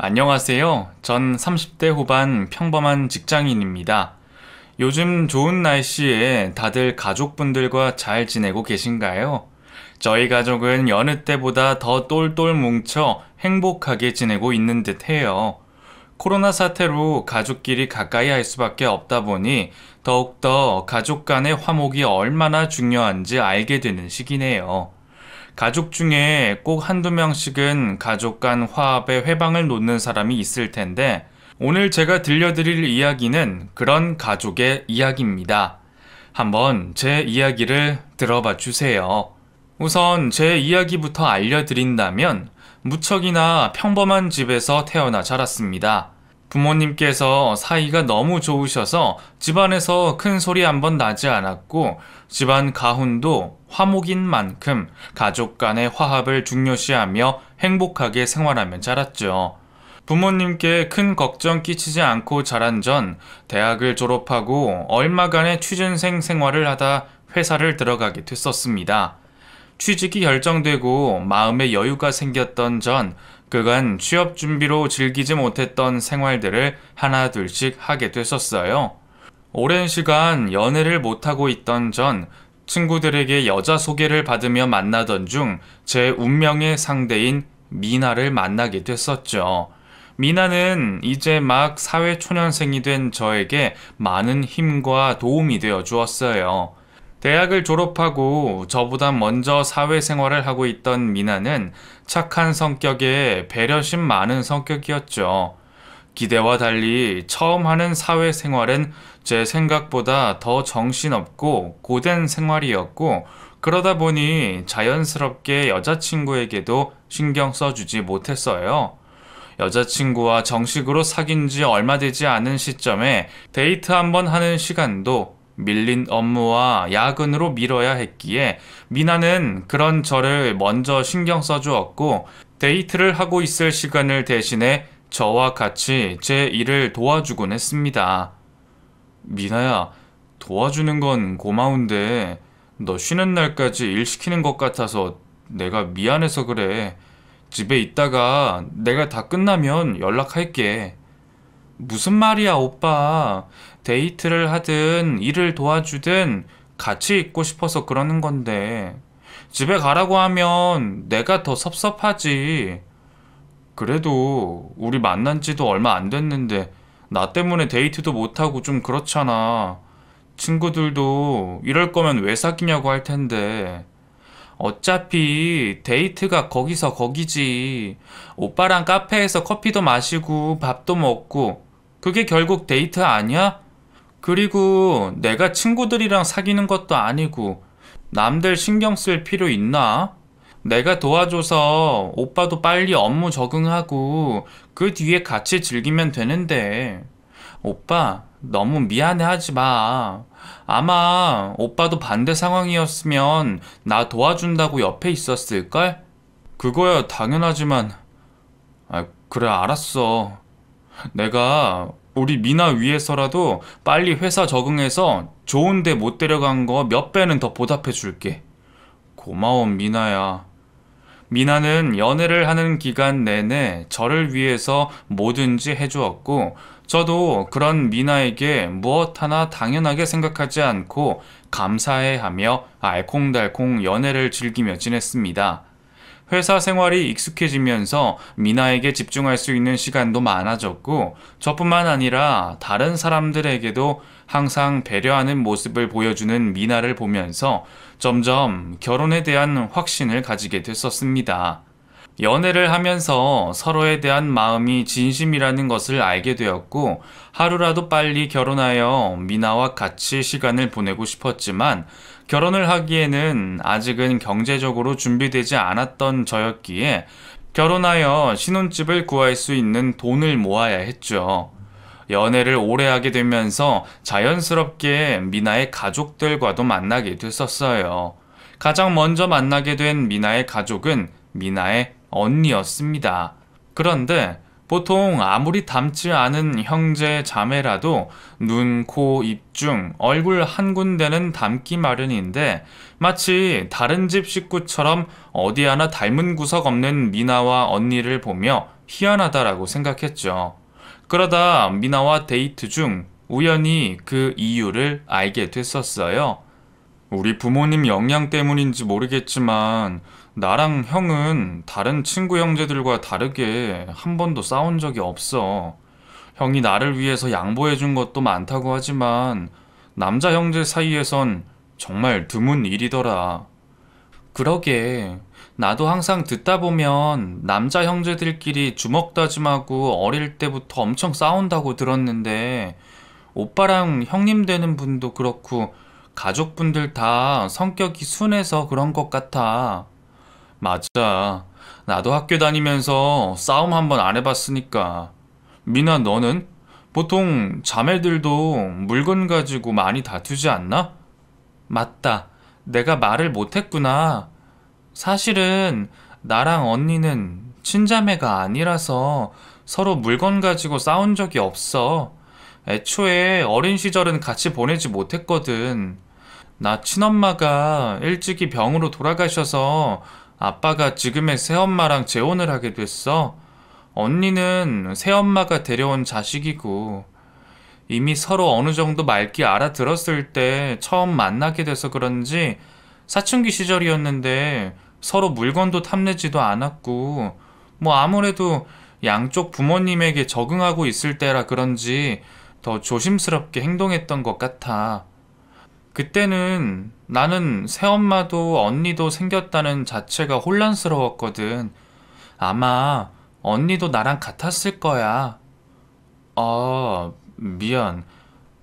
안녕하세요. 전 30대 후반 평범한 직장인입니다. 요즘 좋은 날씨에 다들 가족분들과 잘 지내고 계신가요? 저희 가족은 여느 때보다 더 똘똘 뭉쳐 행복하게 지내고 있는 듯 해요. 코로나 사태로 가족끼리 가까이 할 수밖에 없다 보니 더욱더 가족 간의 화목이 얼마나 중요한지 알게 되는 시기네요. 가족 중에 꼭 한두 명씩은 가족 간 화합에 회방을 놓는 사람이 있을 텐데, 오늘 제가 들려드릴 이야기는 그런 가족의 이야기입니다. 한번 제 이야기를 들어봐 주세요. 우선 제 이야기부터 알려드린다면, 무척이나 평범한 집에서 태어나 자랐습니다. 부모님께서 사이가 너무 좋으셔서 집안에서 큰 소리 한 번 나지 않았고, 집안 가훈도 화목인 만큼 가족 간의 화합을 중요시하며 행복하게 생활하며 자랐죠. 부모님께 큰 걱정 끼치지 않고 자란 전 대학을 졸업하고 얼마간의 취준생 생활을 하다 회사를 들어가게 됐었습니다. 취직이 결정되고 마음의 여유가 생겼던 전 그간 취업 준비로 즐기지 못했던 생활들을 하나둘씩 하게 됐었어요. 오랜 시간 연애를 못하고 있던 전 친구들에게 여자 소개를 받으며 만나던 중 제 운명의 상대인 미나를 만나게 됐었죠. 미나는 이제 막 사회초년생이 된 저에게 많은 힘과 도움이 되어 주었어요. 대학을 졸업하고 저보다 먼저 사회생활을 하고 있던 미나는 착한 성격에 배려심 많은 성격이었죠. 기대와 달리 처음 하는 사회생활은 제 생각보다 더 정신없고 고된 생활이었고, 그러다 보니 자연스럽게 여자친구에게도 신경 써주지 못했어요. 여자친구와 정식으로 사귄 지 얼마 되지 않은 시점에 데이트 한번 하는 시간도 밀린 업무와 야근으로 미뤄야 했기에 미나는 그런 저를 먼저 신경 써주었고, 데이트를 하고 있을 시간을 대신해 저와 같이 제 일을 도와주곤 했습니다. 미나야, 도와주는 건 고마운데 너 쉬는 날까지 일 시키는 것 같아서 내가 미안해서 그래. 집에 있다가 내가 다 끝나면 연락할게. 무슨 말이야, 오빠. 데이트를 하든 일을 도와주든 같이 있고 싶어서 그러는 건데. 집에 가라고 하면 내가 더 섭섭하지. 그래도 우리 만난 지도 얼마 안 됐는데 나 때문에 데이트도 못하고 좀 그렇잖아. 친구들도 이럴 거면 왜 사귀냐고 할 텐데. 어차피 데이트가 거기서 거기지. 오빠랑 카페에서 커피도 마시고 밥도 먹고 그게 결국 데이트 아니야? 그리고 내가 친구들이랑 사귀는 것도 아니고 남들 신경 쓸 필요 있나? 내가 도와줘서 오빠도 빨리 업무 적응하고 그 뒤에 같이 즐기면 되는데. 오빠, 너무 미안해하지 마. 아마 오빠도 반대 상황이었으면 나 도와준다고 옆에 있었을걸? 그거야 당연하지만. 그래, 알았어. 내가 우리 미나 위해서라도 빨리 회사 적응해서 좋은 데 못 데려간 거 몇 배는 더 보답해 줄게. 고마워, 미나야. 미나는 연애를 하는 기간 내내 저를 위해서 뭐든지 해주었고, 저도 그런 미나에게 무엇 하나 당연하게 생각하지 않고 감사해하며 알콩달콩 연애를 즐기며 지냈습니다. 회사 생활이 익숙해지면서 미나에게 집중할 수 있는 시간도 많아졌고, 저뿐만 아니라 다른 사람들에게도 항상 배려하는 모습을 보여주는 미나를 보면서 점점 결혼에 대한 확신을 가지게 됐었습니다. 연애를 하면서 서로에 대한 마음이 진심이라는 것을 알게 되었고, 하루라도 빨리 결혼하여 미나와 같이 시간을 보내고 싶었지만 결혼을 하기에는 아직은 경제적으로 준비되지 않았던 저였기에 결혼하여 신혼집을 구할 수 있는 돈을 모아야 했죠. 연애를 오래 하게 되면서 자연스럽게 미나의 가족들과도 만나게 됐었어요. 가장 먼저 만나게 된 미나의 가족은 미나의 언니였습니다. 그런데 보통 아무리 닮지 않은 형제 자매라도 눈, 코, 입 중 얼굴 한 군데는 닮기 마련인데, 마치 다른 집 식구처럼 어디 하나 닮은 구석 없는 미나와 언니를 보며 희한하다라고 생각했죠. 그러다 미나와 데이트 중 우연히 그 이유를 알게 됐었어요. 우리 부모님 영향 때문인지 모르겠지만 나랑 형은 다른 친구 형제들과 다르게 한 번도 싸운 적이 없어. 형이 나를 위해서 양보해 준 것도 많다고 하지만 남자 형제 사이에선 정말 드문 일이더라. 그러게. 나도 항상 듣다 보면 남자 형제들끼리 주먹 다짐하고 어릴 때부터 엄청 싸운다고 들었는데 오빠랑 형님 되는 분도 그렇고 가족분들 다 성격이 순해서 그런 것 같아. 맞아. 나도 학교 다니면서 싸움 한번 안 해봤으니까. 미나, 너는? 보통 자매들도 물건 가지고 많이 다투지 않나? 맞다. 내가 말을 못했구나. 사실은 나랑 언니는 친자매가 아니라서 서로 물건 가지고 싸운 적이 없어. 애초에 어린 시절은 같이 보내지 못했거든. 나 친엄마가 일찍이 병으로 돌아가셔서 아빠가 지금의 새엄마랑 재혼을 하게 됐어. 언니는 새엄마가 데려온 자식이고 이미 서로 어느 정도 맑게 알아들었을 때 처음 만나게 돼서 그런지 사춘기 시절이었는데 서로 물건도 탐내지도 않았고 뭐 아무래도 양쪽 부모님에게 적응하고 있을 때라 그런지 더 조심스럽게 행동했던 것 같아. 그때는 나는 새엄마도 언니도 생겼다는 자체가 혼란스러웠거든. 아마 언니도 나랑 같았을 거야. 아, 미안.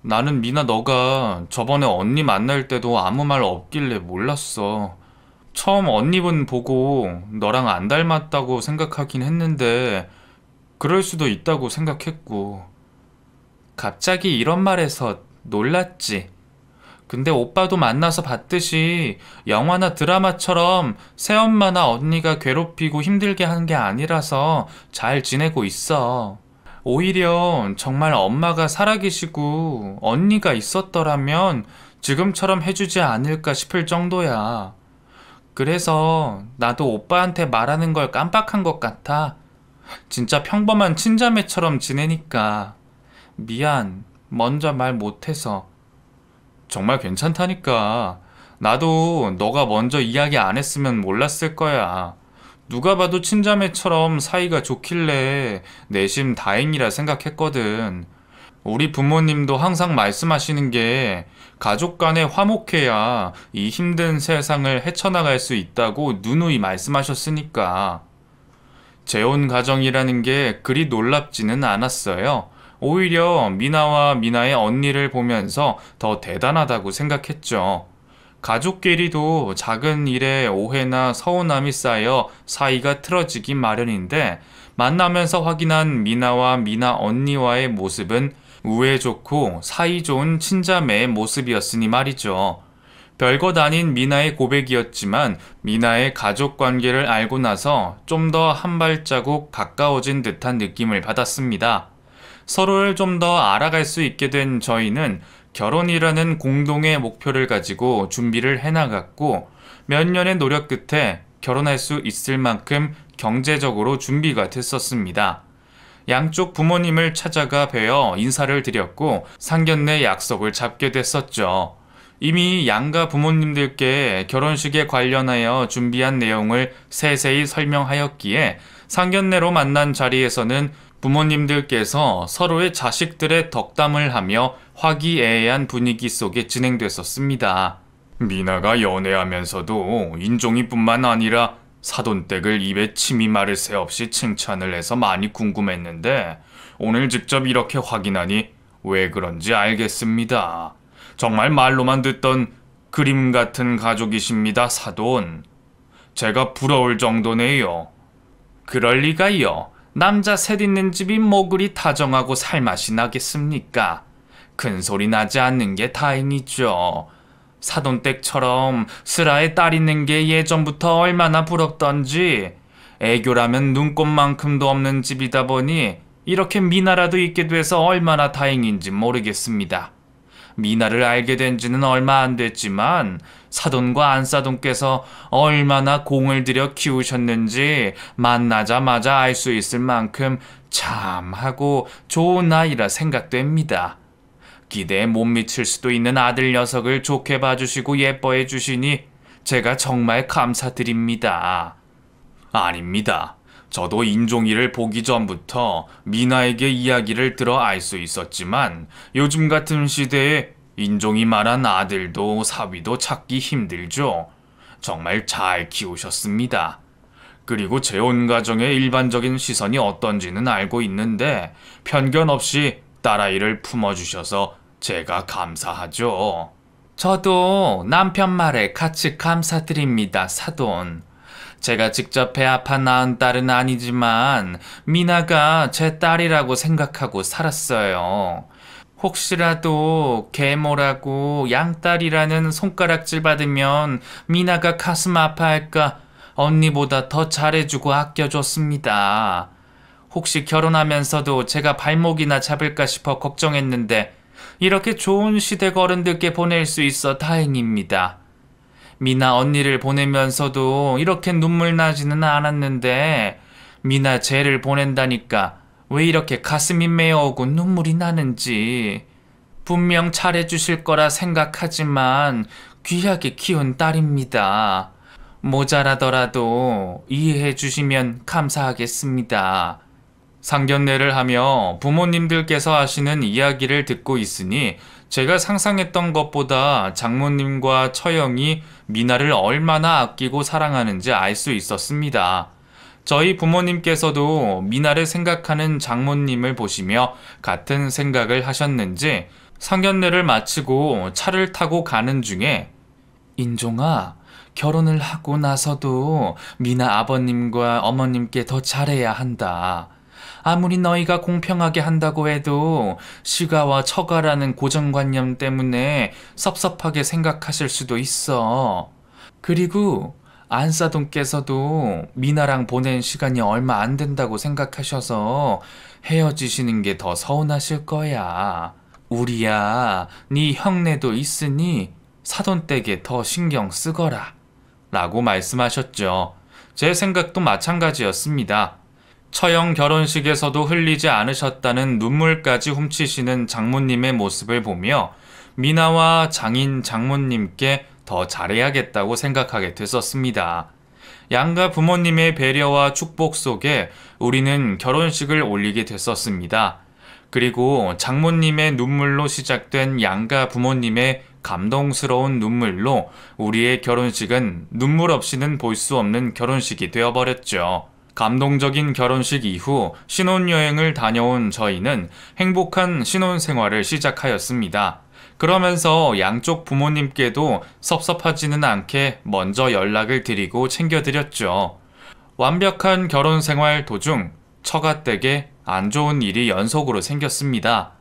나는 미나 너가 저번에 언니 만날 때도 아무 말 없길래 몰랐어. 처음 언니분 보고 너랑 안 닮았다고 생각하긴 했는데 그럴 수도 있다고 생각했고. 갑자기 이런 말에서 놀랐지. 근데 오빠도 만나서 봤듯이 영화나 드라마처럼 새엄마나 언니가 괴롭히고 힘들게 하는 게 아니라서 잘 지내고 있어. 오히려 정말 엄마가 살아계시고 언니가 있었더라면 지금처럼 해주지 않을까 싶을 정도야. 그래서 나도 오빠한테 말하는 걸 깜빡한 것 같아. 진짜 평범한 친자매처럼 지내니까. 미안. 먼저 말 못해서. 정말 괜찮다니까. 나도 너가 먼저 이야기 안 했으면 몰랐을 거야. 누가 봐도 친자매처럼 사이가 좋길래 내심 다행이라 생각했거든. 우리 부모님도 항상 말씀하시는 게 가족 간에 화목해야 이 힘든 세상을 헤쳐나갈 수 있다고 누누이 말씀하셨으니까. 재혼 가정이라는 게 그리 놀랍지는 않았어요. 오히려 미나와 미나의 언니를 보면서 더 대단하다고 생각했죠. 가족끼리도 작은 일에 오해나 서운함이 쌓여 사이가 틀어지기 마련인데 만나면서 확인한 미나와 미나 언니와의 모습은 우애 좋고 사이 좋은 친자매의 모습이었으니 말이죠. 별것 아닌 미나의 고백이었지만 미나의 가족 관계를 알고 나서 좀 더 한 발자국 가까워진 듯한 느낌을 받았습니다. 서로를 좀 더 알아갈 수 있게 된 저희는 결혼이라는 공동의 목표를 가지고 준비를 해나갔고 몇 년의 노력 끝에 결혼할 수 있을 만큼 경제적으로 준비가 됐었습니다. 양쪽 부모님을 찾아가 뵈어 인사를 드렸고 상견례 약속을 잡게 됐었죠. 이미 양가 부모님들께 결혼식에 관련하여 준비한 내용을 세세히 설명하였기에 상견례로 만난 자리에서는 부모님들께서 서로의 자식들의 덕담을 하며 화기애애한 분위기 속에 진행됐었습니다. 미나가 연애하면서도 인종이뿐만 아니라 사돈댁을 입에 침이 마를 새 없이 칭찬을 해서 많이 궁금했는데 오늘 직접 이렇게 확인하니 왜 그런지 알겠습니다. 정말 말로만 듣던 그림 같은 가족이십니다, 사돈. 제가 부러울 정도네요. 그럴 리가요. 남자 셋 있는 집이 뭐 그리 다정하고 살맛이 나겠습니까? 큰 소리 나지 않는 게 다행이죠. 사돈댁처럼 슬아에 딸 있는 게 예전부터 얼마나 부럽던지 애교라면 눈꽃만큼도 없는 집이다 보니 이렇게 미나라도 있게 돼서 얼마나 다행인지 모르겠습니다. 미나를 알게 된 지는 얼마 안 됐지만 사돈과 안사돈께서 얼마나 공을 들여 키우셨는지 만나자마자 알 수 있을 만큼 참하고 좋은 아이라 생각됩니다. 기대에 못 미칠 수도 있는 아들 녀석을 좋게 봐주시고 예뻐해 주시니 제가 정말 감사드립니다. 아닙니다. 저도 인종이를 보기 전부터 미나에게 이야기를 들어 알 수 있었지만 요즘 같은 시대에 인종이 말한 아들도 사위도 찾기 힘들죠. 정말 잘 키우셨습니다. 그리고 제 온 가정의 일반적인 시선이 어떤지는 알고 있는데 편견 없이 딸아이를 품어주셔서 제가 감사하죠. 저도 남편 말에 같이 감사드립니다, 사돈. 제가 직접 배 아파 낳은 딸은 아니지만 미나가 제 딸이라고 생각하고 살았어요. 혹시라도 계모라고 양딸이라는 손가락질 받으면 미나가 가슴 아파할까 언니보다 더 잘해주고 아껴줬습니다. 혹시 결혼하면서도 제가 발목이나 잡을까 싶어 걱정했는데 이렇게 좋은 시댁 어른들께 보낼 수 있어 다행입니다. 미나 언니를 보내면서도 이렇게 눈물 나지는 않았는데 미나 쟤를 보낸다니까 왜 이렇게 가슴이 메어오고 눈물이 나는지. 분명 잘해주실 거라 생각하지만 귀하게 키운 딸입니다. 모자라더라도 이해해 주시면 감사하겠습니다. 상견례를 하며 부모님들께서 하시는 이야기를 듣고 있으니 제가 상상했던 것보다 장모님과 처형이 미나를 얼마나 아끼고 사랑하는지 알 수 있었습니다. 저희 부모님께서도 미나를 생각하는 장모님을 보시며 같은 생각을 하셨는지 상견례를 마치고 차를 타고 가는 중에 인종아, 결혼을 하고 나서도 미나 아버님과 어머님께 더 잘해야 한다. 아무리 너희가 공평하게 한다고 해도 시가와 처가라는 고정관념 때문에 섭섭하게 생각하실 수도 있어. 그리고 안사돈께서도 미나랑 보낸 시간이 얼마 안 된다고 생각하셔서 헤어지시는 게 더 서운하실 거야. 우리야, 네 형네도 있으니 사돈댁에 더 신경 쓰거라. 라고 말씀하셨죠. 제 생각도 마찬가지였습니다. 처형 결혼식에서도 흘리지 않으셨다는 눈물까지 훔치시는 장모님의 모습을 보며 미나와 장인 장모님께 더 잘해야겠다고 생각하게 됐었습니다. 양가 부모님의 배려와 축복 속에 우리는 결혼식을 올리게 됐었습니다. 그리고 장모님의 눈물로 시작된 양가 부모님의 감동스러운 눈물로 우리의 결혼식은 눈물 없이는 볼 수 없는 결혼식이 되어버렸죠. 감동적인 결혼식 이후 신혼여행을 다녀온 저희는 행복한 신혼생활을 시작하였습니다. 그러면서 양쪽 부모님께도 섭섭하지는 않게 먼저 연락을 드리고 챙겨드렸죠. 완벽한 결혼생활 도중 처가댁에 안 좋은 일이 연속으로 생겼습니다.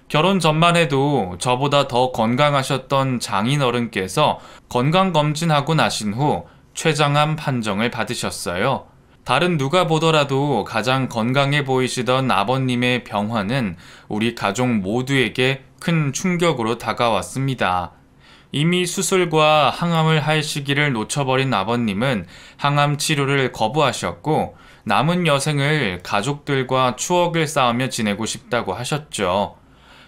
결혼 전만 해도 저보다 더 건강하셨던 장인어른께서 건강검진하고 나신 후 췌장암 판정을 받으셨어요. 다른 누가 보더라도 가장 건강해 보이시던 아버님의 병화는 우리 가족 모두에게 큰 충격으로 다가왔습니다. 이미 수술과 항암을 할 시기를 놓쳐버린 아버님은 항암 치료를 거부하셨고 남은 여생을 가족들과 추억을 쌓으며 지내고 싶다고 하셨죠.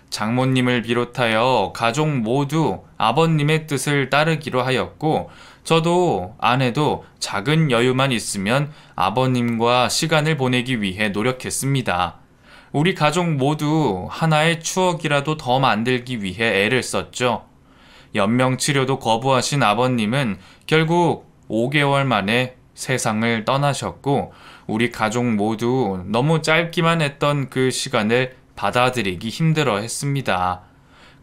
장모님을 비롯하여 가족 모두 아버님의 뜻을 따르기로 하였고 저도 아내도 작은 여유만 있으면 아버님과 시간을 보내기 위해 노력했습니다. 우리 가족 모두 하나의 추억이라도 더 만들기 위해 애를 썼죠. 연명치료도 거부하신 아버님은 결국 5개월 만에 세상을 떠나셨고 우리 가족 모두 너무 짧기만 했던 그 시간을 받아들이기 힘들어 했습니다.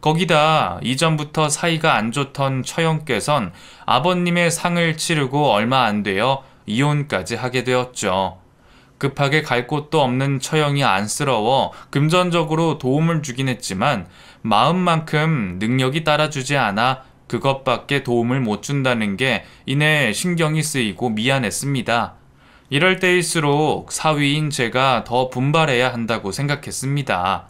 거기다 이전부터 사이가 안 좋던 처형께선 아버님의 상을 치르고 얼마 안 되어 이혼까지 하게 되었죠. 급하게 갈 곳도 없는 처형이 안쓰러워 금전적으로 도움을 주긴 했지만 마음만큼 능력이 따라주지 않아 그것밖에 도움을 못 준다는 게 이내 신경이 쓰이고 미안했습니다. 이럴 때일수록 사위인 제가 더 분발해야 한다고 생각했습니다.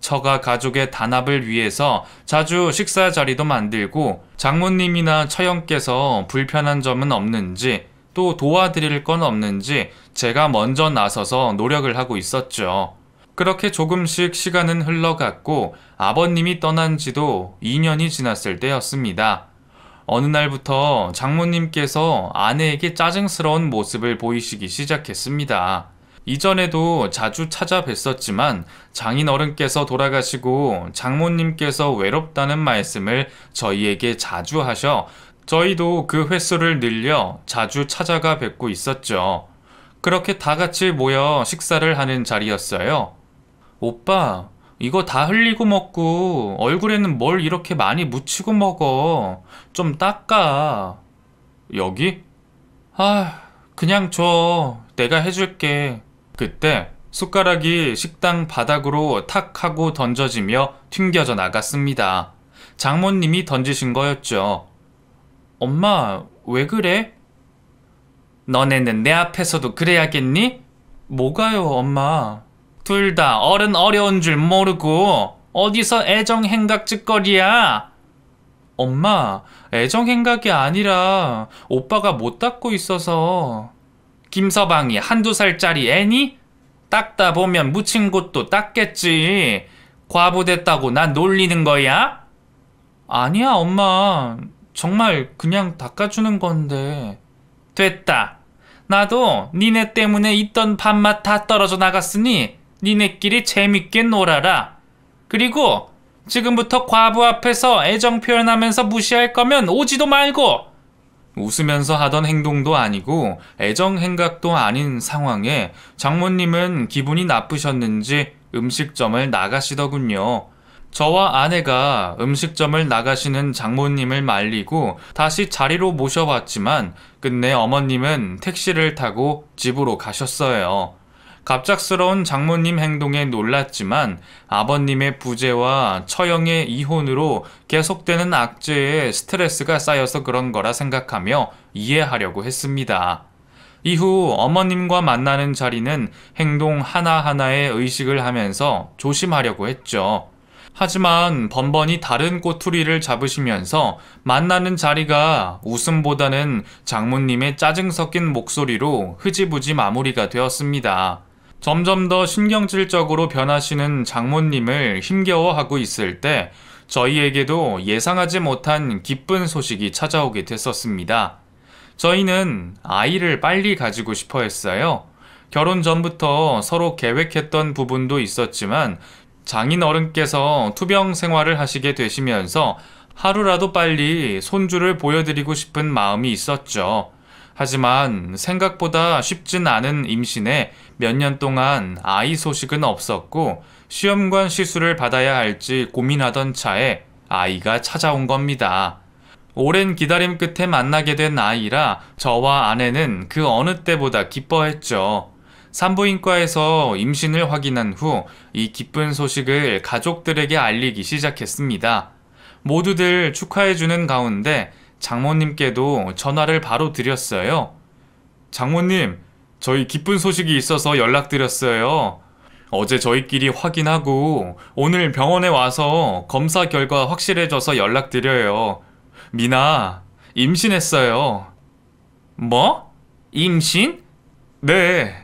처가 가족의 단합을 위해서 자주 식사 자리도 만들고 장모님이나 처형께서 불편한 점은 없는지 또 도와드릴 건 없는지 제가 먼저 나서서 노력을 하고 있었죠. 그렇게 조금씩 시간은 흘러갔고 아버님이 떠난 지도 2년이 지났을 때였습니다. 어느 날부터 장모님께서 아내에게 짜증스러운 모습을 보이시기 시작했습니다. 이전에도 자주 찾아뵀었지만 장인어른께서 돌아가시고 장모님께서 외롭다는 말씀을 저희에게 자주 하셔 저희도 그 횟수를 늘려 자주 찾아가 뵙고 있었죠. 그렇게 다 같이 모여 식사를 하는 자리였어요. 오빠, 이거 다 흘리고 먹고 얼굴에는 뭘 이렇게 많이 묻히고 먹어. 좀 닦아. 여기? 아, 그냥 줘. 내가 해줄게. 그때 숟가락이 식당 바닥으로 탁 하고 던져지며 튕겨져 나갔습니다. 장모님이 던지신 거였죠. 엄마, 왜 그래? 너네는 내 앞에서도 그래야겠니? 뭐가요, 엄마? 둘 다 어른 어려운 줄 모르고 어디서 애정행각 짓거리야? 엄마, 애정행각이 아니라 오빠가 못 닦고 있어서. 김서방이 한두 살짜리 애니? 닦다 보면 묻힌 곳도 닦겠지. 과부됐다고 난 놀리는 거야? 아니야, 엄마. 정말 그냥 닦아주는 건데. 됐다. 나도 니네 때문에 있던 밥맛 다 떨어져 나갔으니 니네끼리 재밌게 놀아라. 그리고 지금부터 과부 앞에서 애정 표현하면서 무시할 거면 오지도 말고. 웃으면서 하던 행동도 아니고 애정 행각도 아닌 상황에 장모님은 기분이 나쁘셨는지 음식점을 나가시더군요. 저와 아내가 음식점을 나가시는 장모님을 말리고 다시 자리로 모셔왔지만 끝내 어머님은 택시를 타고 집으로 가셨어요. 갑작스러운 장모님 행동에 놀랐지만 아버님의 부재와 처형의 이혼으로 계속되는 악재에 스트레스가 쌓여서 그런 거라 생각하며 이해하려고 했습니다. 이후 어머님과 만나는 자리는 행동 하나하나에 의식을 하면서 조심하려고 했죠. 하지만 번번이 다른 꼬투리를 잡으시면서 만나는 자리가 웃음보다는 장모님의 짜증 섞인 목소리로 흐지부지 마무리가 되었습니다. 점점 더 신경질적으로 변하시는 장모님을 힘겨워하고 있을 때 저희에게도 예상하지 못한 기쁜 소식이 찾아오게 됐었습니다. 저희는 아이를 빨리 가지고 싶어 했어요. 결혼 전부터 서로 계획했던 부분도 있었지만 장인어른께서 투병 생활을 하시게 되시면서 하루라도 빨리 손주를 보여드리고 싶은 마음이 있었죠. 하지만 생각보다 쉽진 않은 임신에 몇 년 동안 아이 소식은 없었고 시험관 시술을 받아야 할지 고민하던 차에 아이가 찾아온 겁니다. 오랜 기다림 끝에 만나게 된 아이라 저와 아내는 그 어느 때보다 기뻐했죠. 산부인과에서 임신을 확인한 후 이 기쁜 소식을 가족들에게 알리기 시작했습니다. 모두들 축하해주는 가운데 장모님께도 전화를 바로 드렸어요. 장모님, 저희 기쁜 소식이 있어서 연락드렸어요. 어제 저희끼리 확인하고 오늘 병원에 와서 검사 결과 확실해져서 연락드려요. 미나, 임신했어요. 뭐? 임신? 네.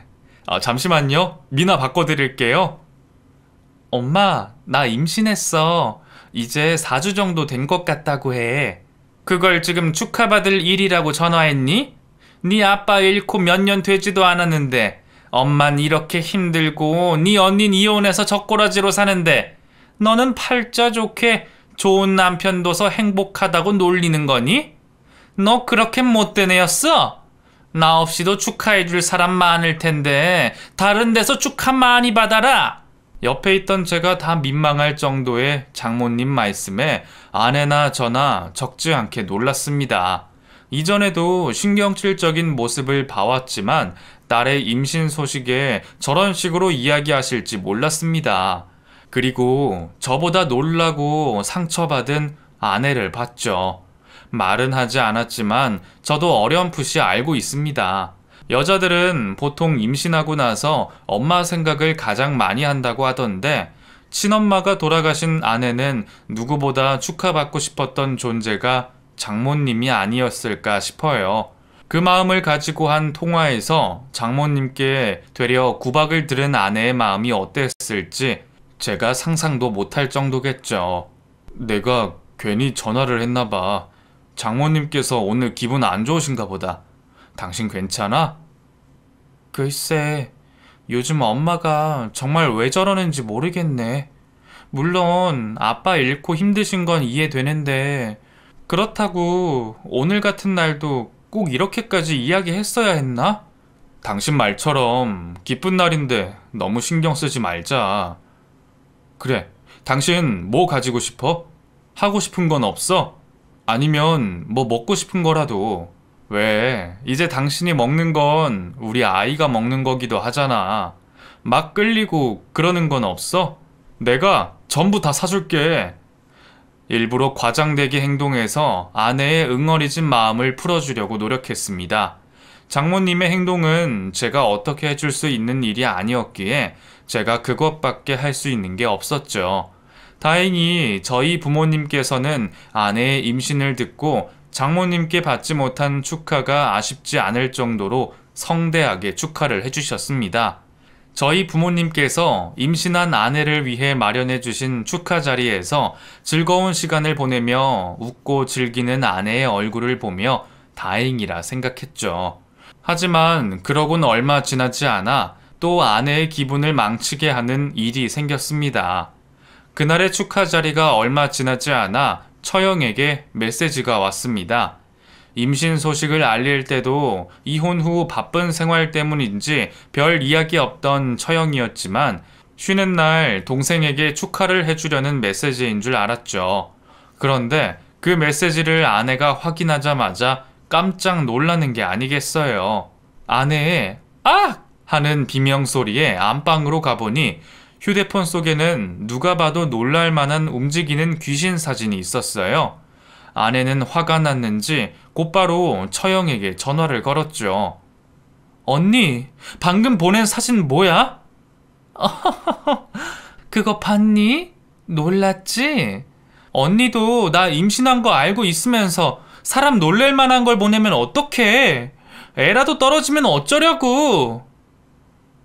잠시만요. 미나 바꿔드릴게요. 엄마, 나 임신했어. 이제 4주 정도 된 것 같다고 해. 그걸 지금 축하받을 일이라고 전화했니? 네 아빠 잃고 몇 년 되지도 않았는데 엄만 이렇게 힘들고 네 언닌 이혼해서 젖꼬라지로 사는데 너는 팔자 좋게 좋은 남편 둬서 행복하다고 놀리는 거니? 너 그렇게 못된 애였어? 나 없이도 축하해줄 사람 많을 텐데 다른 데서 축하 많이 받아라. 옆에 있던 제가 다 민망할 정도의 장모님 말씀에 아내나 저나 적지 않게 놀랐습니다. 이전에도 신경질적인 모습을 봐왔지만 딸의 임신 소식에 저런 식으로 이야기하실지 몰랐습니다. 그리고 저보다 놀라고 상처받은 아내를 봤죠. 말은 하지 않았지만 저도 어렴풋이 알고 있습니다. 여자들은 보통 임신하고 나서 엄마 생각을 가장 많이 한다고 하던데 친엄마가 돌아가신 아내는 누구보다 축하받고 싶었던 존재가 장모님이 아니었을까 싶어요. 그 마음을 가지고 한 통화에서 장모님께 되려 구박을 들은 아내의 마음이 어땠을지 제가 상상도 못할 정도겠죠. 내가 괜히 전화를 했나 봐. 장모님께서 오늘 기분 안 좋으신가 보다. 당신 괜찮아? 글쎄, 요즘 엄마가 정말 왜 저러는지 모르겠네. 물론 아빠 잃고 힘드신 건 이해되는데 그렇다고 오늘 같은 날도 꼭 이렇게까지 이야기했어야 했나? 당신 말처럼 기쁜 날인데 너무 신경 쓰지 말자. 그래, 당신 뭐 가지고 싶어? 하고 싶은 건 없어? 아니면 뭐 먹고 싶은 거라도. 왜, 이제 당신이 먹는 건 우리 아이가 먹는 거기도 하잖아. 막 끌리고 그러는 건 없어? 내가 전부 다 사줄게. 일부러 과장되게 행동해서 아내의 응어리진 마음을 풀어주려고 노력했습니다. 장모님의 행동은 제가 어떻게 해줄 수 있는 일이 아니었기에 제가 그것밖에 할 수 있는 게 없었죠. 다행히 저희 부모님께서는 아내의 임신을 듣고 장모님께 받지 못한 축하가 아쉽지 않을 정도로 성대하게 축하를 해주셨습니다. 저희 부모님께서 임신한 아내를 위해 마련해 주신 축하 자리에서 즐거운 시간을 보내며 웃고 즐기는 아내의 얼굴을 보며 다행이라 생각했죠. 하지만 그러곤 얼마 지나지 않아 또 아내의 기분을 망치게 하는 일이 생겼습니다. 그날의 축하 자리가 얼마 지나지 않아 처형에게 메시지가 왔습니다. 임신 소식을 알릴 때도 이혼 후 바쁜 생활 때문인지 별 이야기 없던 처형이었지만 쉬는 날 동생에게 축하를 해주려는 메시지인 줄 알았죠. 그런데 그 메시지를 아내가 확인하자마자 깜짝 놀라는 게 아니겠어요. 아내의 "아!" 하는 비명소리에 안방으로 가보니 휴대폰 속에는 누가 봐도 놀랄만한 움직이는 귀신 사진이 있었어요. 아내는 화가 났는지 곧바로 처형에게 전화를 걸었죠. "언니, 방금 보낸 사진 뭐야?" "그거 봤니? 놀랐지? 언니도 나 임신한 거 알고 있으면서 사람 놀랄 만한 걸 보내면 어떡해? 애라도 떨어지면 어쩌려고?"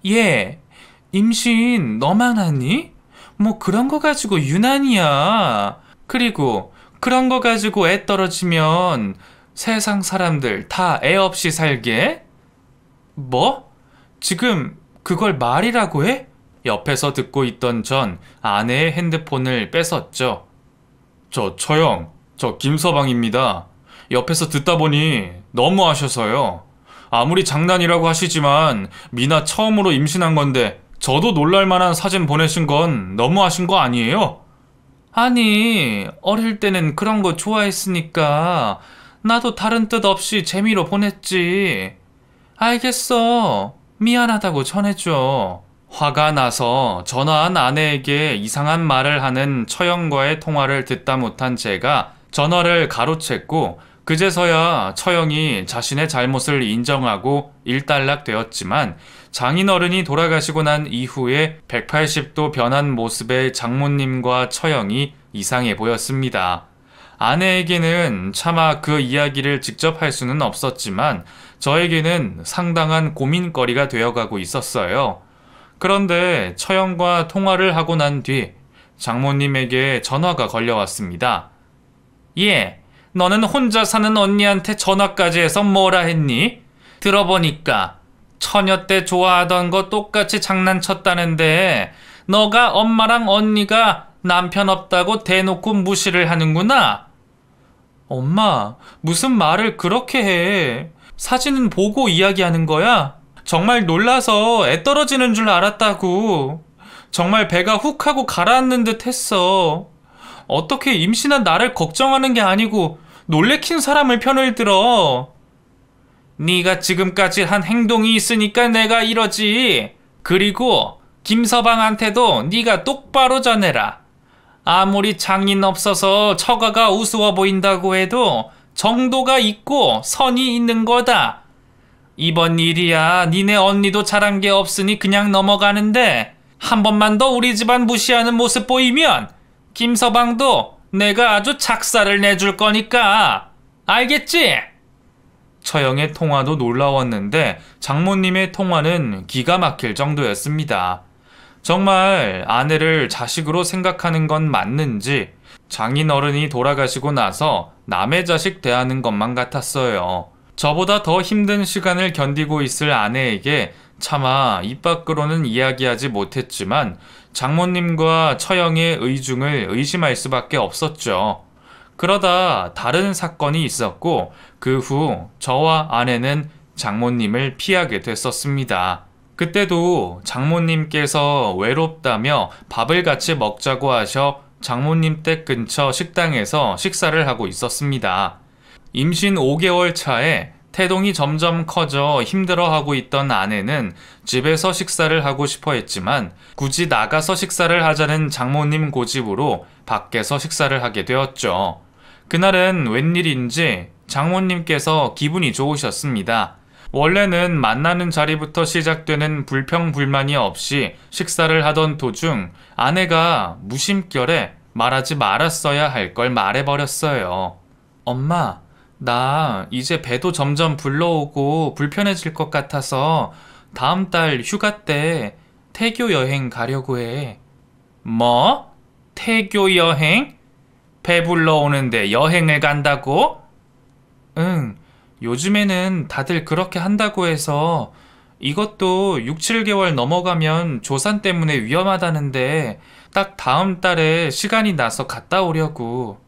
"얘, 임신 너만 하니? 뭐 그런 거 가지고 유난이야. 그리고 그런 거 가지고 애 떨어지면 세상 사람들 다 애 없이 살게?" "뭐? 지금 그걸 말이라고 해?" 옆에서 듣고 있던 전 아내의 핸드폰을 뺏었죠. "저 처형, 저 김서방입니다. 옆에서 듣다 보니 너무하셔서요. 아무리 장난이라고 하시지만 미나 처음으로 임신한 건데 저도 놀랄 만한 사진 보내신 건 너무하신 거 아니에요?" "아니, 어릴 때는 그런 거 좋아했으니까 나도 다른 뜻 없이 재미로 보냈지. 알겠어. 미안하다고 전해줘." 화가 나서 전화한 아내에게 이상한 말을 하는 처형과의 통화를 듣다 못한 제가 전화를 가로챘고 그제서야 처형이 자신의 잘못을 인정하고 일단락되었지만 장인어른이 돌아가시고 난 이후에 180도 변한 모습의 장모님과 처형이 이상해 보였습니다. 아내에게는 차마 그 이야기를 직접 할 수는 없었지만 저에게는 상당한 고민거리가 되어가고 있었어요. 그런데 처형과 통화를 하고 난 뒤 장모님에게 전화가 걸려왔습니다. "얘, 너는 혼자 사는 언니한테 전화까지 해서 뭐라 했니? 들어보니까 처녀 때 좋아하던 거 똑같이 장난쳤다는데 너가 엄마랑 언니가 남편 없다고 대놓고 무시를 하는구나." "엄마, 무슨 말을 그렇게 해. 사진은 보고 이야기하는 거야. 정말 놀라서 애 떨어지는 줄 알았다고. 정말 배가 훅 하고 가라앉는 듯 했어. 어떻게 임신한 나를 걱정하는 게 아니고 놀래킨 사람을 편을 들어. 네가 지금까지 한 행동이 있으니까 내가 이러지. 그리고 김서방한테도 네가 똑바로 전해라. 아무리 장인 없어서 처가가 우스워 보인다고 해도 정도가 있고 선이 있는 거다. 이번 일이야 니네 언니도 잘한 게 없으니 그냥 넘어가는데 한 번만 더 우리 집안 무시하는 모습 보이면 김서방도 내가 아주 작사를 내줄 거니까. 알겠지? 처형의 통화도 놀라웠는데 장모님의 통화는 기가 막힐 정도였습니다. 정말 아내를 자식으로 생각하는 건 맞는지 장인어른이 돌아가시고 나서 남의 자식 대하는 것만 같았어요. 저보다 더 힘든 시간을 견디고 있을 아내에게 차마 입 밖으로는 이야기하지 못했지만 장모님과 처형의 의중을 의심할 수밖에 없었죠. 그러다 다른 사건이 있었고 그 후 저와 아내는 장모님을 피하게 됐었습니다. 그때도 장모님께서 외롭다며 밥을 같이 먹자고 하셔 장모님 댁 근처 식당에서 식사를 하고 있었습니다. 임신 5개월 차에 태동이 점점 커져 힘들어하고 있던 아내는 집에서 식사를 하고 싶어 했지만 굳이 나가서 식사를 하자는 장모님 고집으로 밖에서 식사를 하게 되었죠. 그날은 웬일인지 장모님께서 기분이 좋으셨습니다. 원래는 만나는 자리부터 시작되는 불평불만이 없이 식사를 하던 도중 아내가 무심결에 말하지 말았어야 할 걸 말해버렸어요. 엄마, 나 이제 배도 점점 불러오고 불편해질 것 같아서 다음 달 휴가 때 태교 여행 가려고 해. 뭐? 태교 여행? 배 불러오는데 여행을 간다고? 응, 요즘에는 다들 그렇게 한다고 해서 이것도 6, 7개월 넘어가면 조산 때문에 위험하다는데 딱 다음 달에 시간이 나서 갔다 오려고.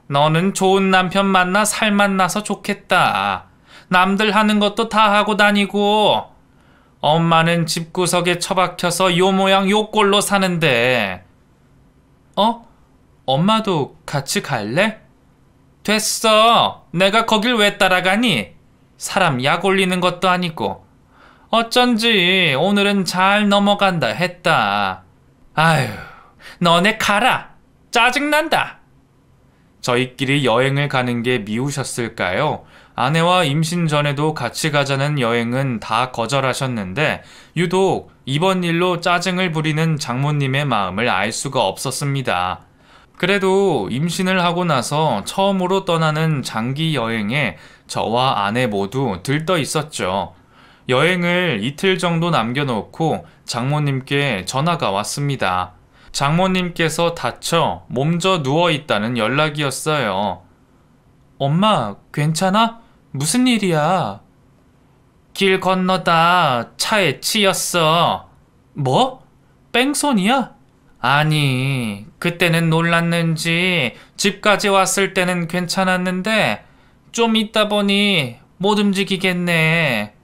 너는 좋은 남편 만나 살맛 나서 좋겠다. 남들 하는 것도 다 하고 다니고 엄마는 집구석에 처박혀서 요 모양 요 꼴로 사는데. 엄마도 같이 갈래? 됐어. 내가 거길 왜 따라가니? 사람 약 올리는 것도 아니고. 어쩐지 오늘은 잘 넘어간다 했다. 아휴, 너네 가라. 짜증난다. 저희끼리 여행을 가는 게 미우셨을까요? 아내와 임신 전에도 같이 가자는 여행은 다 거절하셨는데 유독 이번 일로 짜증을 부리는 장모님의 마음을 알 수가 없었습니다. 그래도 임신을 하고 나서 처음으로 떠나는 장기 여행에 저와 아내 모두 들떠 있었죠. 여행을 이틀 정도 남겨놓고 장모님께 전화가 왔습니다. 장모님께서 다쳐 몸져 누워있다는 연락이었어요. 엄마, 괜찮아? 무슨 일이야? 길 건너다 차에 치였어. 뭐? 뺑소니야? 아니, 그때는 놀랐는지 집까지 왔을 때는 괜찮았는데 좀 있다 보니 못 움직이겠네.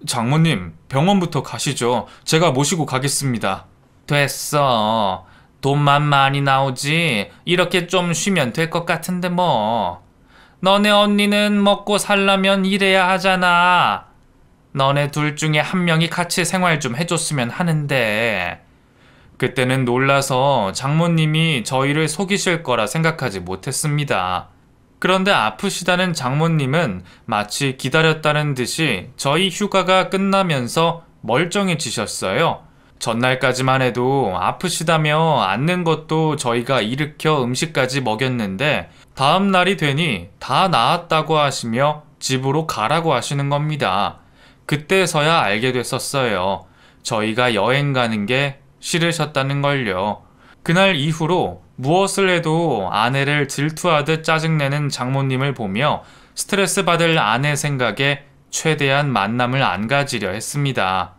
장모님, 병원부터 가시죠. 제가 모시고 가겠습니다. 됐어. 돈만 많이 나오지 이렇게 좀 쉬면 될 것 같은데 뭐. 너네 언니는 먹고 살려면 일해야 하잖아. 너네 둘 중에 한 명이 같이 생활 좀 해줬으면 하는데. 그때는 놀라서 장모님이 저희를 속이실 거라 생각하지 못했습니다. 그런데 아프시다는 장모님은 마치 기다렸다는 듯이 저희 휴가가 끝나면서 멀쩡해지셨어요. 전날까지만 해도 아프시다며 앉는 것도 저희가 일으켜 음식까지 먹였는데 다음 날이 되니 다 나았다고 하시며 집으로 가라고 하시는 겁니다. 그때서야 알게 됐었어요. 저희가 여행 가는 게 싫으셨다는 걸요. 그날 이후로 무엇을 해도 아내를 질투하듯 짜증내는 장모님을 보며 스트레스 받을 아내 생각에 최대한 만남을 안 가지려 했습니다.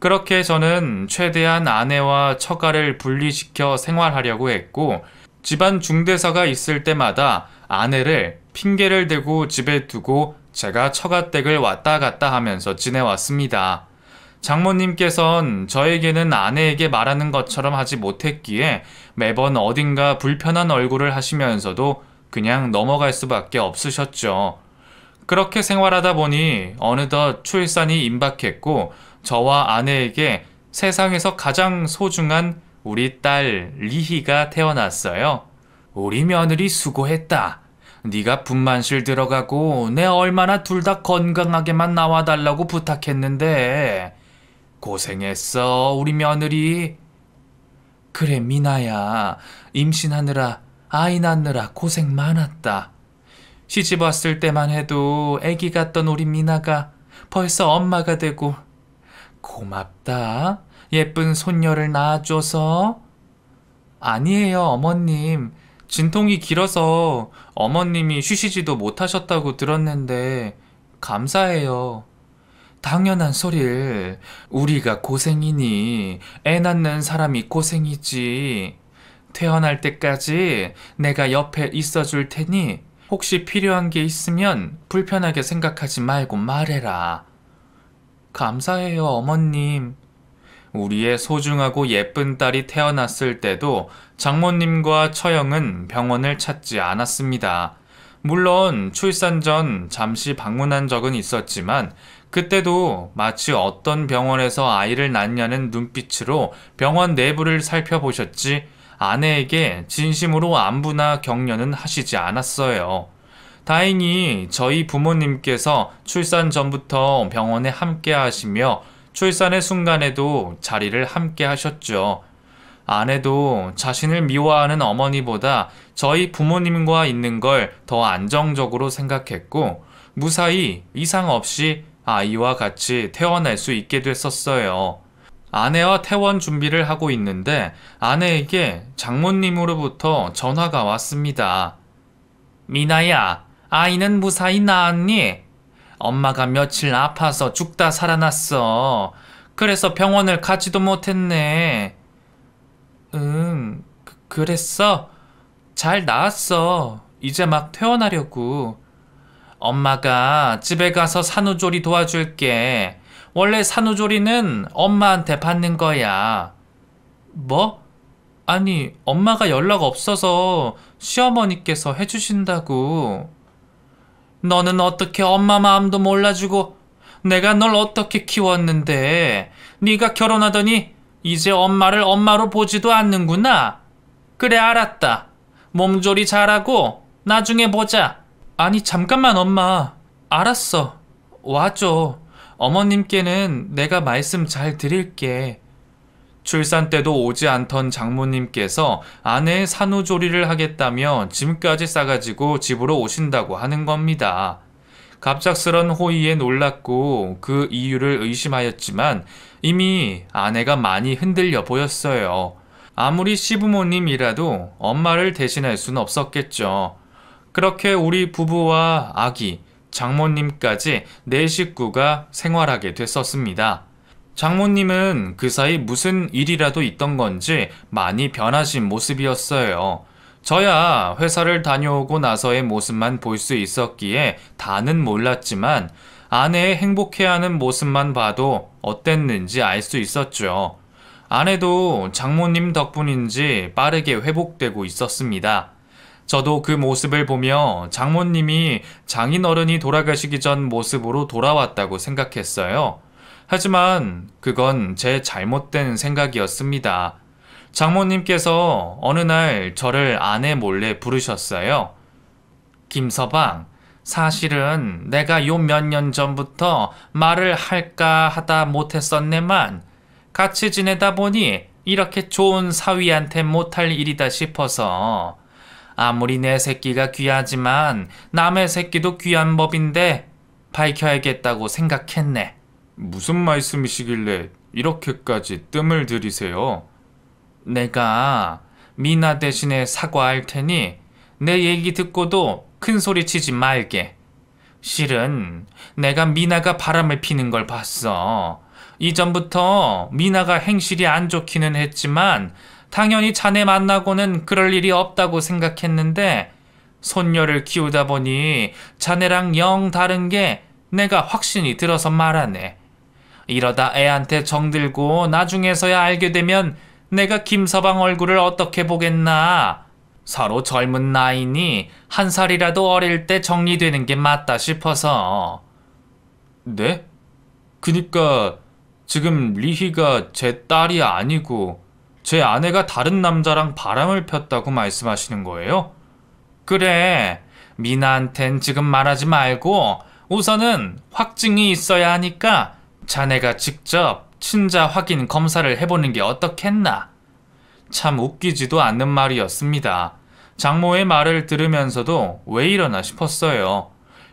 그렇게 저는 최대한 아내와 처가를 분리시켜 생활하려고 했고 집안 중대사가 있을 때마다 아내를 핑계를 대고 집에 두고 제가 처가댁을 왔다 갔다 하면서 지내왔습니다. 장모님께선 저에게는 아내에게 말하는 것처럼 하지 못했기에 매번 어딘가 불편한 얼굴을 하시면서도 그냥 넘어갈 수밖에 없으셨죠. 그렇게 생활하다 보니 어느덧 출산이 임박했고 저와 아내에게 세상에서 가장 소중한 우리 딸 리희가 태어났어요. 우리 며느리 수고했다. 네가 분만실 들어가고 내 얼마나 둘 다 건강하게만 나와달라고 부탁했는데 고생했어, 우리 며느리. 그래, 미나야. 임신하느라, 아이 낳느라 고생 많았다. 시집 왔을 때만 해도 애기 같던 우리 미나가 벌써 엄마가 되고. 고맙다. 예쁜 손녀를 낳아줘서. 아니에요, 어머님. 진통이 길어서 어머님이 쉬시지도 못하셨다고 들었는데 감사해요. 당연한 소릴. 우리가 고생이니 애 낳는 사람이 고생이지. 태어날 때까지 내가 옆에 있어줄 테니 혹시 필요한 게 있으면 불편하게 생각하지 말고 말해라. 감사해요, 어머님. 우리의 소중하고 예쁜 딸이 태어났을 때도 장모님과 처형은 병원을 찾지 않았습니다. 물론 출산 전 잠시 방문한 적은 있었지만 그때도 마치 어떤 병원에서 아이를 낳냐는 눈빛으로 병원 내부를 살펴보셨지 아내에게 진심으로 안부나 격려는 하시지 않았어요. 다행히 저희 부모님께서 출산 전부터 병원에 함께 하시며 출산의 순간에도 자리를 함께 하셨죠. 아내도 자신을 미워하는 어머니보다 저희 부모님과 있는 걸 더 안정적으로 생각했고 무사히 이상 없이 아이와 같이 태어날 수 있게 됐었어요. 아내와 퇴원 준비를 하고 있는데 아내에게 장모님으로부터 전화가 왔습니다. 미나야, 아이는 무사히 낳았니? 엄마가 며칠 아파서 죽다 살아났어. 그래서 병원을 가지도 못했네. 그랬어? 잘 나았어. 이제 막 퇴원하려고. 엄마가 집에 가서 산후조리 도와줄게. 원래 산후조리는 엄마한테 받는 거야. 뭐? 아니, 엄마가 연락 없어서 시어머니께서 해주신다고. 너는 어떻게 엄마 마음도 몰라주고 내가 널 어떻게 키웠는데 네가 결혼하더니 이제 엄마를 엄마로 보지도 않는구나. 그래, 알았다. 몸조리 잘하고 나중에 보자. 아니, 잠깐만 엄마. 알았어. 와줘. 어머님께는 내가 말씀 잘 드릴게. 출산 때도 오지 않던 장모님께서 아내의 산후조리를 하겠다며 짐까지 싸가지고 집으로 오신다고 하는 겁니다. 갑작스런 호의에 놀랐고 그 이유를 의심하였지만 이미 아내가 많이 흔들려 보였어요. 아무리 시부모님이라도 엄마를 대신할 수는 없었겠죠. 그렇게 우리 부부와 아기, 장모님까지 네 식구가 생활하게 됐었습니다. 장모님은 그 사이 무슨 일이라도 있던 건지 많이 변하신 모습이었어요. 저야 회사를 다녀오고 나서의 모습만 볼 수 있었기에 다는 몰랐지만 아내의 행복해하는 모습만 봐도 어땠는지 알 수 있었죠. 아내도 장모님 덕분인지 빠르게 회복되고 있었습니다. 저도 그 모습을 보며 장모님이 장인어른이 돌아가시기 전 모습으로 돌아왔다고 생각했어요. 하지만 그건 제 잘못된 생각이었습니다. 장모님께서 어느 날 저를 아내 몰래 부르셨어요. 김서방, 사실은 내가 요 몇 년 전부터 말을 할까 하다 못했었네만 같이 지내다 보니 이렇게 좋은 사위한테 못할 일이다 싶어서. 아무리 내 새끼가 귀하지만 남의 새끼도 귀한 법인데 밝혀야겠다고 생각했네. 무슨 말씀이시길래 이렇게까지 뜸을 들이세요? 내가 미나 대신에 사과할 테니 내 얘기 듣고도 큰 소리 치지 말게. 실은 내가 미나가 바람을 피는 걸 봤어. 이전부터 미나가 행실이 안 좋기는 했지만 당연히 자네 만나고는 그럴 일이 없다고 생각했는데 손녀를 키우다 보니 자네랑 영 다른 게 내가 확신이 들어서 말하네. 이러다 애한테 정들고 나중에서야 알게 되면 내가 김서방 얼굴을 어떻게 보겠나. 서로 젊은 나이니 한 살이라도 어릴 때 정리되는 게 맞다 싶어서. 네? 그니까 지금 리희가 제 딸이 아니고 제 아내가 다른 남자랑 바람을 폈다고 말씀하시는 거예요? 그래, 미나한텐 지금 말하지 말고 우선은 확증이 있어야 하니까 자네가 직접 친자 확인 검사를 해보는 게 어떻겠나? 참 웃기지도 않는 말이었습니다. 장모의 말을 들으면서도 왜 이러나 싶었어요.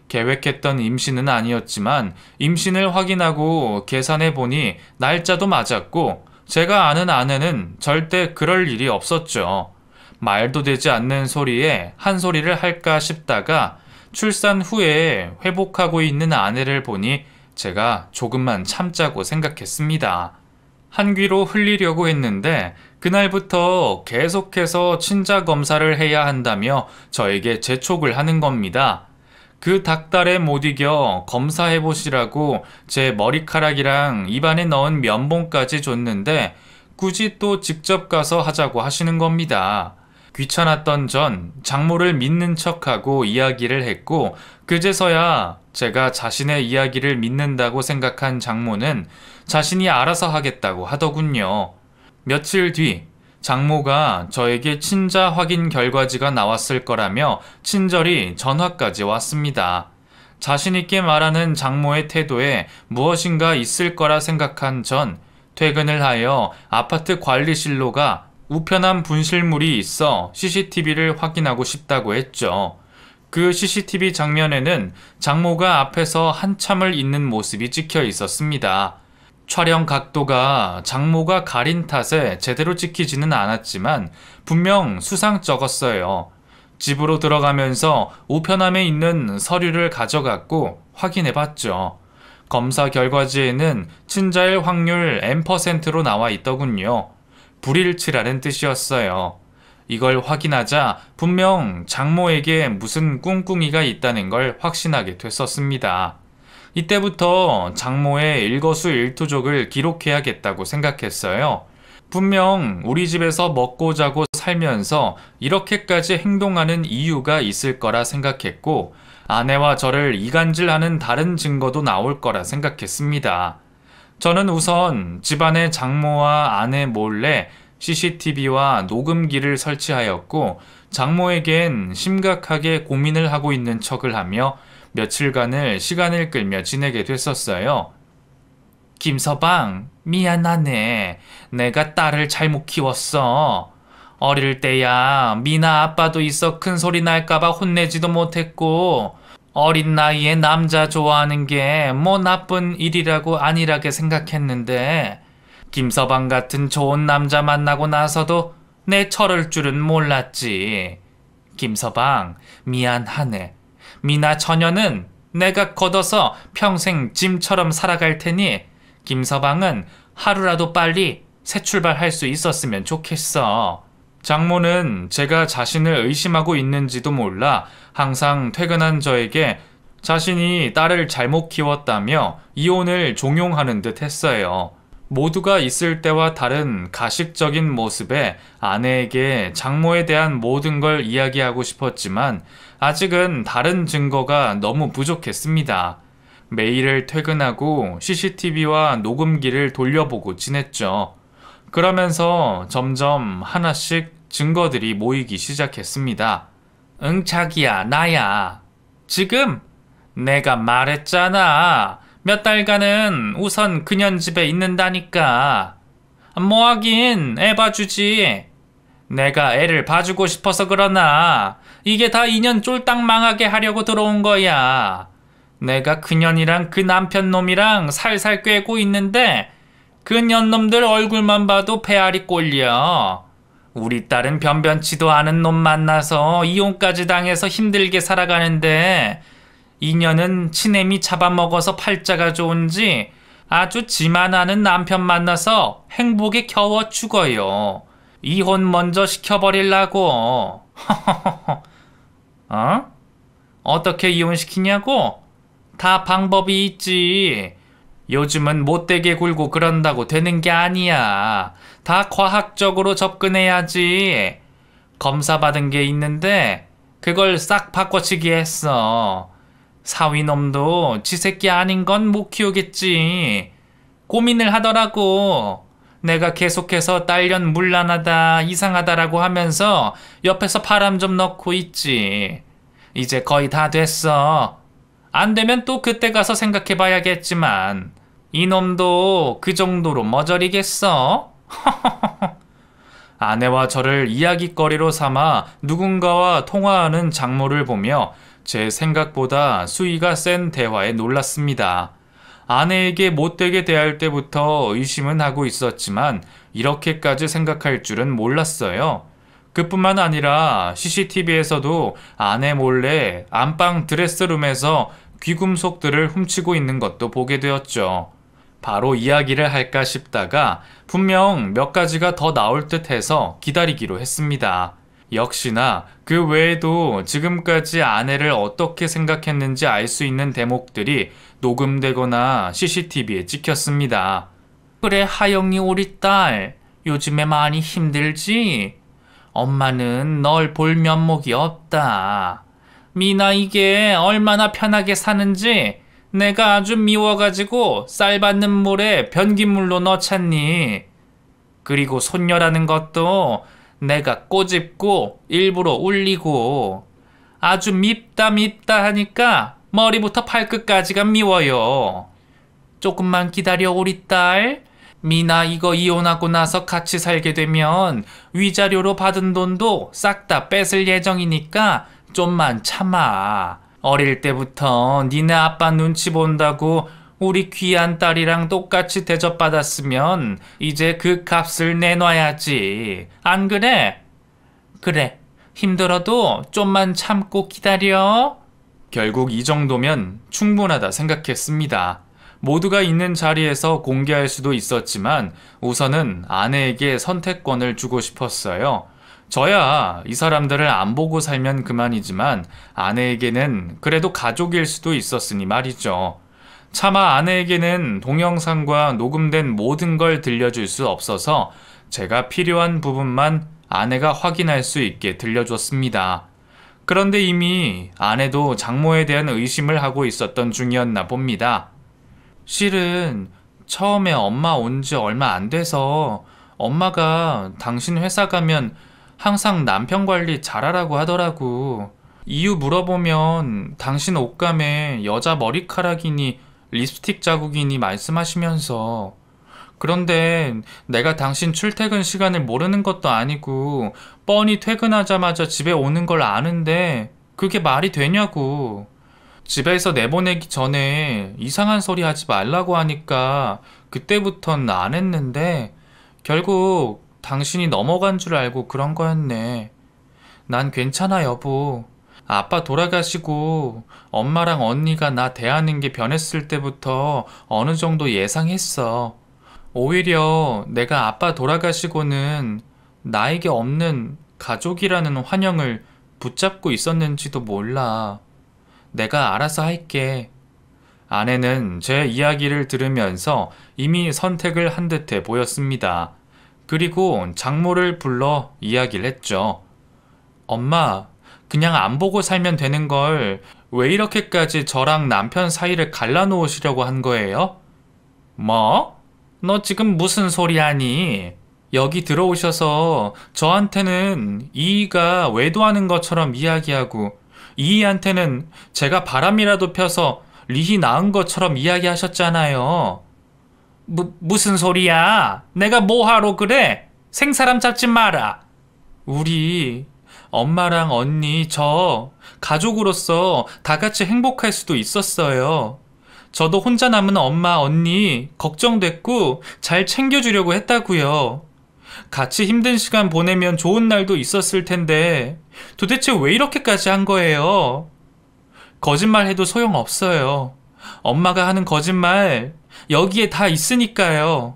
계획했던 임신은 아니었지만 임신을 확인하고 계산해 보니 날짜도 맞았고 제가 아는 아내는 절대 그럴 일이 없었죠. 말도 되지 않는 소리에 한 소리를 할까 싶다가 출산 후에 회복하고 있는 아내를 보니 제가 조금만 참자고 생각했습니다. 한 귀로 흘리려고 했는데 그날부터 계속해서 친자 검사를 해야 한다며 저에게 재촉을 하는 겁니다. 그 닭달에 못 이겨 검사해보시라고 제 머리카락이랑 입안에 넣은 면봉까지 줬는데 굳이 또 직접 가서 하자고 하시는 겁니다. 귀찮았던 전 장모를 믿는 척하고 이야기를 했고 그제서야 제가 자신의 이야기를 믿는다고 생각한 장모는 자신이 알아서 하겠다고 하더군요. 며칠 뒤 장모가 저에게 친자 확인 결과지가 나왔을 거라며 친절히 전화까지 왔습니다. 자신있게 말하는 장모의 태도에 무엇인가 있을 거라 생각한 전 퇴근을 하여 아파트 관리실로 가 우편함 분실물이 있어 CCTV를 확인하고 싶다고 했죠. 그 CCTV 장면에는 장모가 앞에서 한참을 있는 모습이 찍혀 있었습니다. 촬영 각도가 장모가 가린 탓에 제대로 찍히지는 않았지만 분명 수상쩍었어요. 집으로 들어가면서 우편함에 있는 서류를 가져갔고 확인해봤죠. 검사 결과지에는 친자일 확률 N%로 나와 있더군요. 불일치라는 뜻이었어요. 이걸 확인하자 분명 장모에게 무슨 꿍꿍이가 있다는 걸 확신하게 됐었습니다. 이때부터 장모의 일거수일투족을 기록해야겠다고 생각했어요. 분명 우리 집에서 먹고 자고 살면서 이렇게까지 행동하는 이유가 있을 거라 생각했고 아내와 저를 이간질하는 다른 증거도 나올 거라 생각했습니다. 저는 우선 집안에 장모와 아내 몰래 CCTV와 녹음기를 설치하였고 장모에겐 심각하게 고민을 하고 있는 척을 하며 며칠간을 시간을 끌며 지내게 됐었어요. 김서방, 미안하네. 내가 딸을 잘못 키웠어. 어릴 때야 미나 아빠도 있어 큰 소리 날까봐 혼내지도 못했고 어린 나이에 남자 좋아하는 게 뭐 나쁜 일이라고 안일하게 생각했는데 김서방 같은 좋은 남자 만나고 나서도 내 저럴 줄은 몰랐지. 김서방, 미안하네. 미나 처녀는 내가 걷어서 평생 짐처럼 살아갈 테니 김서방은 하루라도 빨리 새 출발할 수 있었으면 좋겠어. 장모는 제가 자신을 의심하고 있는지도 몰라 항상 퇴근한 저에게 자신이 딸을 잘못 키웠다며 이혼을 종용하는 듯 했어요. 모두가 있을 때와 다른 가식적인 모습에 아내에게 장모에 대한 모든 걸 이야기하고 싶었지만 아직은 다른 증거가 너무 부족했습니다. 매일을 퇴근하고 CCTV와 녹음기를 돌려보고 지냈죠. 그러면서 점점 하나씩 증거들이 모이기 시작했습니다. 응, 자기야, 나야. 지금? 내가 말했잖아. 몇 달간은 우선 그년 집에 있는다니까. 뭐하긴 애 봐주지. 내가 애를 봐주고 싶어서 그러나 이게 다 2년 쫄딱 망하게 하려고 들어온 거야. 내가 그년이랑 그 남편 놈이랑 살살 꿰고 있는데 그 년놈들 얼굴만 봐도 배알이 꼴려. 우리 딸은 변변치도 않은 놈 만나서 이혼까지 당해서 힘들게 살아가는데 이년은 치냄이 잡아먹어서 팔자가 좋은지 아주 지만 아는 남편 만나서 행복에 겨워 죽어요. 이혼 먼저 시켜버리려고. 어? 어떻게 이혼시키냐고? 다 방법이 있지. 요즘은 못되게 굴고 그런다고 되는 게 아니야. 다 과학적으로 접근해야지. 검사 받은 게 있는데 그걸 싹 바꿔치기 했어. 사위놈도 지 새끼 아닌 건 못 키우겠지. 고민을 하더라고. 내가 계속해서 딸년 문란하다 이상하다라고 하면서 옆에서 바람 좀 넣고 있지. 이제 거의 다 됐어. 안 되면 또 그때 가서 생각해 봐야겠지만 이놈도 그 정도로 머저리겠어? 아내와 저를 이야깃거리로 삼아 누군가와 통화하는 장모를 보며 제 생각보다 수위가 센 대화에 놀랐습니다. 아내에게 못되게 대할 때부터 의심은 하고 있었지만 이렇게까지 생각할 줄은 몰랐어요. 그뿐만 아니라 CCTV에서도 아내 몰래 안방 드레스룸에서 귀금속들을 훔치고 있는 것도 보게 되었죠. 바로 이야기를 할까 싶다가 분명 몇 가지가 더 나올 듯 해서 기다리기로 했습니다. 역시나 그 외에도 지금까지 아내를 어떻게 생각했는지 알 수 있는 대목들이 녹음되거나 CCTV에 찍혔습니다. 그래, 하영이 우리 딸 요즘에 많이 힘들지? 엄마는 널 볼 면목이 없다. 미나 이게 얼마나 편하게 사는지 내가 아주 미워가지고 쌀 받는 물에 변기물로 넣잖니. 그리고 손녀라는 것도 내가 꼬집고 일부러 울리고 아주 밉다 하니까 머리부터 발끝까지가 미워요. 조금만 기다려 우리 딸. 미나 이거 이혼하고 나서 같이 살게 되면 위자료로 받은 돈도 싹 다 뺏을 예정이니까 좀만 참아. 어릴 때부터 니네 아빠 눈치 본다고 우리 귀한 딸이랑 똑같이 대접받았으면 이제 그 값을 내놔야지. 안 그래? 그래. 힘들어도 좀만 참고 기다려. 결국 이 정도면 충분하다 생각했습니다. 모두가 있는 자리에서 공개할 수도 있었지만 우선은 아내에게 선택권을 주고 싶었어요. 저야 이 사람들을 안 보고 살면 그만이지만 아내에게는 그래도 가족일 수도 있었으니 말이죠. 차마 아내에게는 동영상과 녹음된 모든 걸 들려줄 수 없어서 제가 필요한 부분만 아내가 확인할 수 있게 들려줬습니다. 그런데 이미 아내도 장모에 대한 의심을 하고 있었던 중이었나 봅니다. 실은 처음에 엄마 온 지 얼마 안 돼서 엄마가 당신 회사 가면 항상 남편 관리 잘하라고 하더라고. 이유 물어보면 당신 옷감에 여자 머리카락이니 립스틱 자국이니 말씀하시면서. 그런데 내가 당신 출퇴근 시간을 모르는 것도 아니고 뻔히 퇴근하자마자 집에 오는 걸 아는데 그게 말이 되냐고. 집에서 내보내기 전에 이상한 소리 하지 말라고 하니까 그때부턴 안 했는데 결국 당신이 넘어간 줄 알고 그런 거였네. 난 괜찮아 여보. 아빠 돌아가시고 엄마랑 언니가 나 대하는 게 변했을 때부터 어느 정도 예상했어. 오히려 내가 아빠 돌아가시고는 나에게 없는 가족이라는 환영을 붙잡고 있었는지도 몰라. 내가 알아서 할게. 아내는 제 이야기를 들으면서 이미 선택을 한 듯해 보였습니다. 그리고 장모를 불러 이야기를 했죠. 엄마, 그냥 안 보고 살면 되는 걸 왜 이렇게까지 저랑 남편 사이를 갈라놓으시려고 한 거예요? 뭐? 너 지금 무슨 소리 하니? 여기 들어오셔서 저한테는 이이가 외도하는 것처럼 이야기하고 이이한테는 제가 바람이라도 펴서 리히 낳은 것처럼 이야기하셨잖아요. 무슨 소리야? 내가 뭐하러 그래? 생사람 잡지 마라. 우리 엄마랑 언니 저 가족으로서 다 같이 행복할 수도 있었어요. 저도 혼자 남은 엄마 언니 걱정됐고 잘 챙겨주려고 했다고요. 같이 힘든 시간 보내면 좋은 날도 있었을 텐데 도대체 왜 이렇게까지 한 거예요? 거짓말해도 소용없어요. 엄마가 하는 거짓말 여기에 다 있으니까요.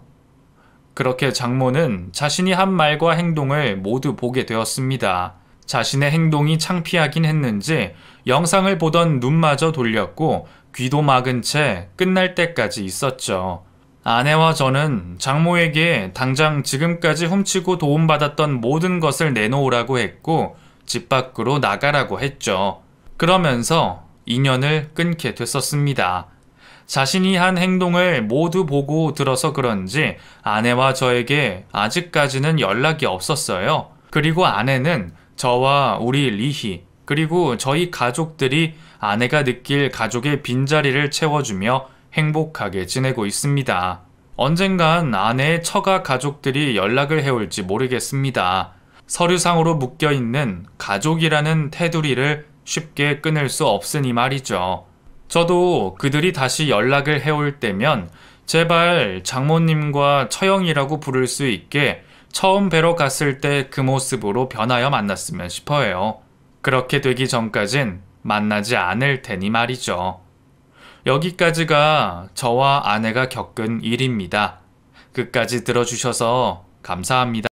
그렇게 장모는 자신이 한 말과 행동을 모두 보게 되었습니다. 자신의 행동이 창피하긴 했는지 영상을 보던 눈마저 돌렸고 귀도 막은 채 끝날 때까지 있었죠. 아내와 저는 장모에게 당장 지금까지 훔치고 도움받았던 모든 것을 내놓으라고 했고 집 밖으로 나가라고 했죠. 그러면서 인연을 끊게 됐었습니다. 자신이 한 행동을 모두 보고 들어서 그런지 아내와 저에게 아직까지는 연락이 없었어요. 그리고 아내는 저와 우리 리희 그리고 저희 가족들이 아내가 느낄 가족의 빈자리를 채워주며 행복하게 지내고 있습니다. 언젠간 아내의 처가 가족들이 연락을 해올지 모르겠습니다. 서류상으로 묶여있는 가족이라는 테두리를 쉽게 끊을 수 없으니 말이죠. 저도 그들이 다시 연락을 해올 때면 제발 장모님과 처형이라고 부를 수 있게 처음 뵈러 갔을 때 그 모습으로 변하여 만났으면 싶어요. 그렇게 되기 전까진 만나지 않을 테니 말이죠. 여기까지가 저와 아내가 겪은 일입니다. 끝까지 들어주셔서 감사합니다.